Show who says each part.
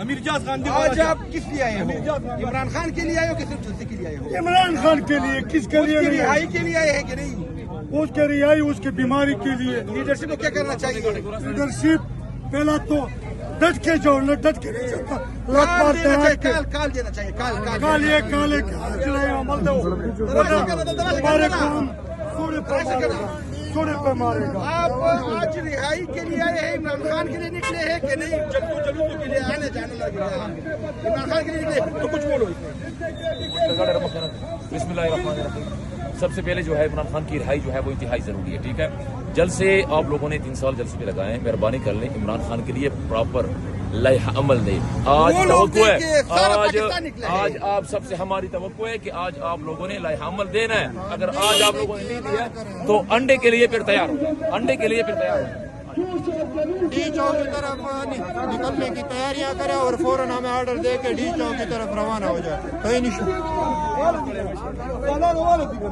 Speaker 1: امیر jazz Khan
Speaker 2: آج آپ کس لیے آئے ہو؟ عمران خان کے لیے آئے ہو کہ صرف جلسے کے لیے آئے ہو؟
Speaker 3: عمران خان کے لیے، کس کے لیے؟
Speaker 2: رہائی کے لیے آئے ہیں کہ نہیں؟
Speaker 3: اس کے رہائی، اس کی بیماری کے لیے۔
Speaker 2: لیڈرشپ کو کیا کرنا چاہیے؟
Speaker 3: لیڈرشپ پہلا تو ڈٹ کے جو ڈٹ کے نہیں چلتا، لات مارتے ہیں،
Speaker 2: کال دینا چاہیے،
Speaker 3: کال یہ کالے چلائے عمل دو ہمارے کام سوڑے پہ مارے گا۔
Speaker 2: آپ آج رہائی کے لیے آئے ہیں، عمران خان کے لیے نکلے ہیں کہ نہیں؟ جلوسوں کے لیے آنے جانے لگے ہیں، عمران خان کے لیے نکلے تو کچھ بولو۔
Speaker 4: بسم اللہ الرحمن الرحیم۔ سب سے پہلے جو ہے عمران خان کی رہائی جو ہے وہ انتہائی ضروری ہے، ٹھیک ہے۔ جلسے آپ لوگوں نے 3 سال جلسے پہ لگائے ہیں، مہربانی کر لیں عمران خان کے لیے پراپر لائحہ عمل دیں۔ آج توقع ہے، آج آپ سب سے ہماری توقع ہے کہ آج آپ لوگوں نے لائحہ عمل دینا ہے۔ اگر آج آپ لوگوں نے نہیں دیا تو انڈے کے لیے پھر تیار ہو جائے، انڈے کے لیے پھر تیار ہو جائے۔
Speaker 5: ڈی چوک کی طرف نکلنے کی تیاریاں کرے اور فوراً ہمیں آرڈر دے کے ڈی چوک کی طرف روانہ ہو جائے۔